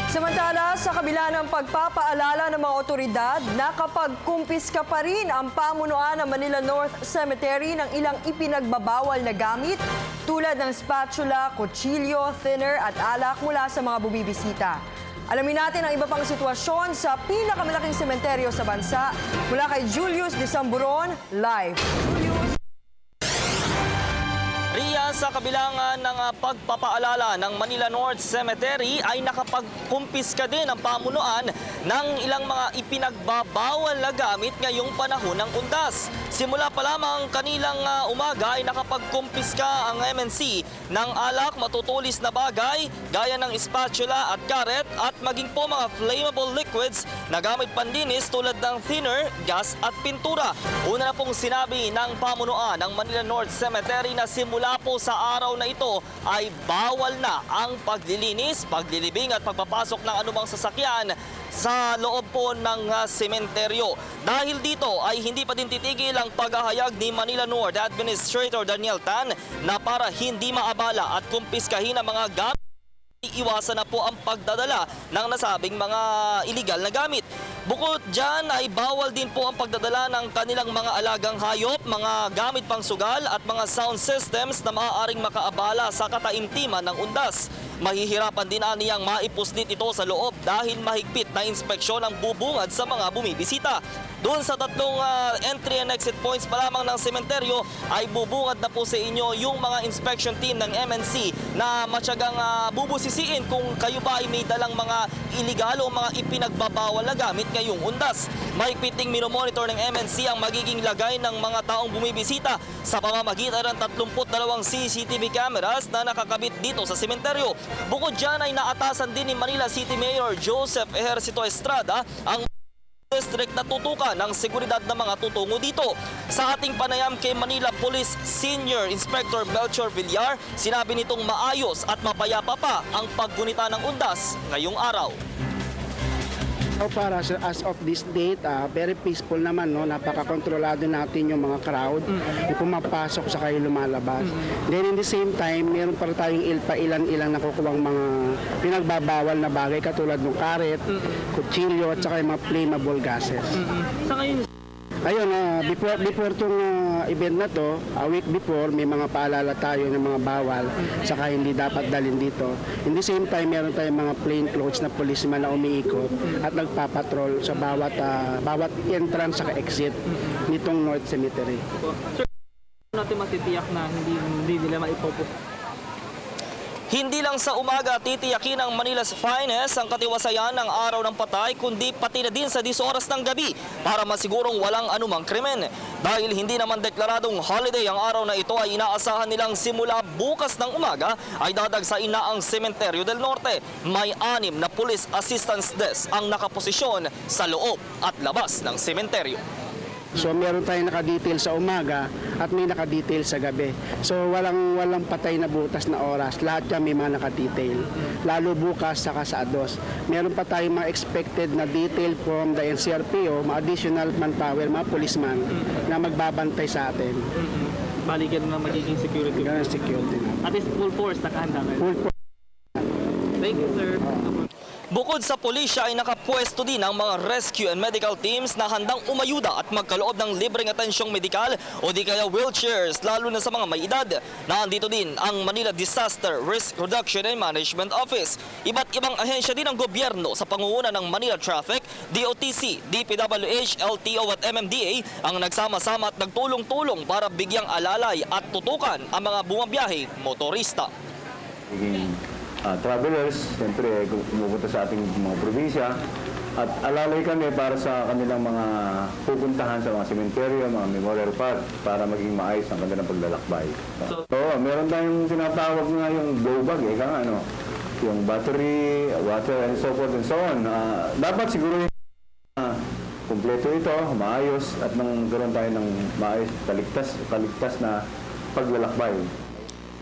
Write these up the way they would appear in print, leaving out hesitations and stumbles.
Samantala, sa kabila ng pagpapaalala ng mga otoridad, nakapagkumpiska pa rin ang pamunuan ng Manila North Cemetery ng ilang ipinagbabawal na gamit tulad ng spatula, kutsilyo, thinner at alak mula sa mga bumibisita. Alamin natin ang iba pang sitwasyon sa pinakamalaking sementeryo sa bansa mula kay Julius de Samburon, live. Julius. Sa kabilangan ng pagpapaalala ng Manila North Cemetery ay nakapagkumpiska din ang pamunuan ng ilang mga ipinagbabawal na gamit ngayong panahon ng undas. Simula pa lamang kanilang umaga ay nakapagkumpiska ang MNC ng alak, matutulis na bagay gaya ng spatula at karet at maging po mga flammable liquids na gamit pandinis tulad ng thinner, gas at pintura. Una na pong sinabi ng pamunuan ng Manila North Cemetery na simula po sa araw na ito ay bawal na ang paglilinis, paglilibing at pagpapasok ng anumang sasakyan sa loob po ng sementeryo. Dahil dito ay hindi pa din titigil ang paghahayag ni Manila North Administrator Daniel Tan na para hindi maabala at kumpiskahin ang mga gamit, iwasan na po ang pagdadala ng nasabing mga iligal na gamit. Bukod dyan ay bawal din po ang pagdadala ng kanilang mga alagang hayop, mga gamit pang sugal at mga sound systems na maaaring makaabala sa kataimtiman ng undas. Mahihirapan din niyang maipuslit ito sa loob dahil mahigpit na inspeksyon ang bubungad sa mga bumibisita. Doon sa tatlong entry and exit points pa lamang ng sementeryo ay bubungad na po sa inyo yung mga inspection team ng MNC na matyagang bubusisiin kung kayo ba ay may dalang mga iligal o mga ipinagbabawal na gamit ngayong undas. Mahigpit ding minomonitor ng MNC ang magiging lagay ng mga taong bumibisita sa pamamagitan ng 32 CCTV cameras na nakakabit dito sa sementeryo. Bukod dyan ay naatasan din ni Manila City Mayor Joseph Ejercito Estrada ang district na tutukan ng seguridad ng mga tutungo dito. Sa ating panayam kay Manila Police Senior Inspector Melchor Villar, sinabi nitong maayos at mapayapa pa ang paggunita ng undas ngayong araw. So para as of this date, very peaceful naman, no? Napaka-kontrolado natin yung mga crowd, yung pumapasok sa kayo lumalabas. Then in the same time, meron pa tayong ilan-ilang nakukuwang mga pinagbabawal na bagay katulad ng karet, kutsilyo at saka yung mga flammable gases. Sa ngayon, Ayun, before itong event na to, a week before, may mga paalala tayo ng mga bawal, saka hindi dapat dalhin dito. In the same time, meron tayong mga plain clothes na policeman na umiikot at nagpapatrol sa bawat entrance saka exit nitong North Cemetery. Sir, natin matitiyak na hindi nila maipopos. hindi lang sa umaga titiyakin ng Manila's Finest ang katiwasayan ng araw ng patay, kundi pati na din sa 10 oras ng gabi para masigurong walang anumang krimen. Dahil hindi naman deklaradong holiday ang araw na ito, ay inaasahan nilang simula bukas ng umaga ay dadagsain na ang Cementerio del Norte. May 6 na police assistance desk ang nakaposisyon sa loob at labas ng sementeryo. So meron tayong naka-detail sa umaga at may naka-detail sa gabi. So walang patay na butas na oras. Lahat yan may mga naka-detail. Lalo bukas saka sa ADOS. Meron pa tayong mga expected na detail from the NCRPO, mga additional manpower, mga policeman na magbabantay sa atin. Balikan na magiging security. Ganun security. At least full force nakahanda kayo. Full force. Thank you, sir. Bukod sa pulisya ay nakapwesto din ang mga rescue and medical teams na handang umayuda at magkaloob ng libreng atensyong medikal o di kaya wheelchairs, lalo na sa mga may edad. Naandito din ang Manila Disaster Risk Reduction and Management Office. Iba't ibang ahensya din ng gobyerno sa pangunguna ng Manila Traffic, DOTC, DPWH, LTO at MMDA ang nagsama-sama at nagtulong-tulong para bigyang alalay at tutukan ang mga bumabiyahe motorista. Travelers, siyempre pumupunta sa ating mga probinsya at alalay kami para sa kanilang mga pupuntahan sa mga sementeryo, mga memorial park para maging maayos ang kanilang paglalakbay. So, meron tayong tinatawag nga yung go bag, yung battery, water and so forth and so on. Dapat siguro kumpleto ito, maayos at nagkaroon tayo ng maayos, kaligtas na paglalakbay.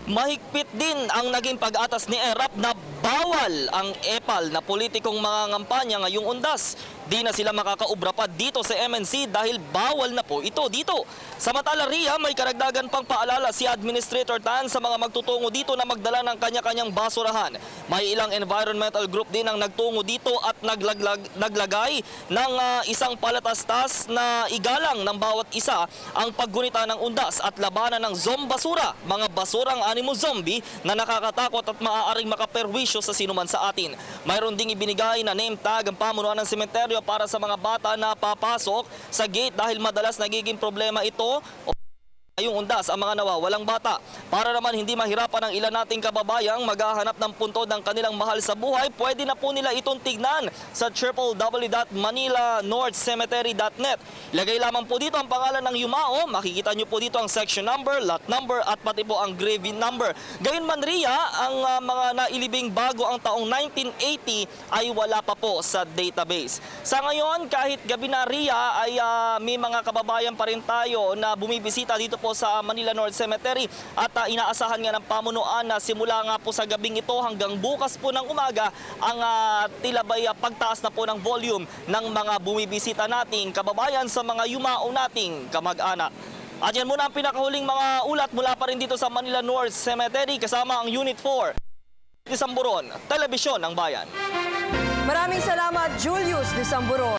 Mahigpit din ang naging pag-atas ni ERAP na bawal ang epal na politikong mga ngampanya ngayong undas. Di na sila makakaubra pa dito sa MNC dahil bawal na po ito dito. Samantala Ria, may karagdagan pang paalala si Administrator Tan sa mga magtutungo dito na magdala ng kanya-kanyang basurahan. May ilang environmental group din ang nagtungo dito at naglagay ng isang palatastas na igalang ng bawat isa ang paggunita ng undas at labanan ng zombasura, mga basurang animo zombie na nakakatakot at maaaring makaperwisyo sa sinuman sa atin. Mayroon ding ibinigay na name tag ang pamunuan ng sementeryo para sa mga bata na papasok sa gate dahil madalas nagiging problema ito yung undas ang mga nawawalang bata. Para naman hindi mahirapan ng ilan nating kababayang maghahanap ng puntod ng kanilang mahal sa buhay, pwede na po nila itong tignan sa www.manilanorthcemetery.net. Ilagay lamang po dito ang pangalan ng yumao, makikita nyo po dito ang section number, lot number at pati po ang grave number. Gayunman Ria, ang mga nailibing bago ang taong 1980 ay wala pa po sa database. Sa ngayon, kahit gabi na Ria ay may mga kababayan pa rin tayo na bumibisita dito po sa Manila North Cemetery at inaasahan nga ng pamunuan na simula nga po sa gabing ito hanggang bukas po ng umaga ang tilabay pagtaas na po ng volume ng mga bumibisita nating kababayan sa mga yumao nating kamag-anak. At yan muna ang pinakahuling mga ulat mula pa rin dito sa Manila North Cemetery kasama ang Unit 4. Disamburon, Telebisyon ng Bayan. Maraming salamat, Julius de Samburon.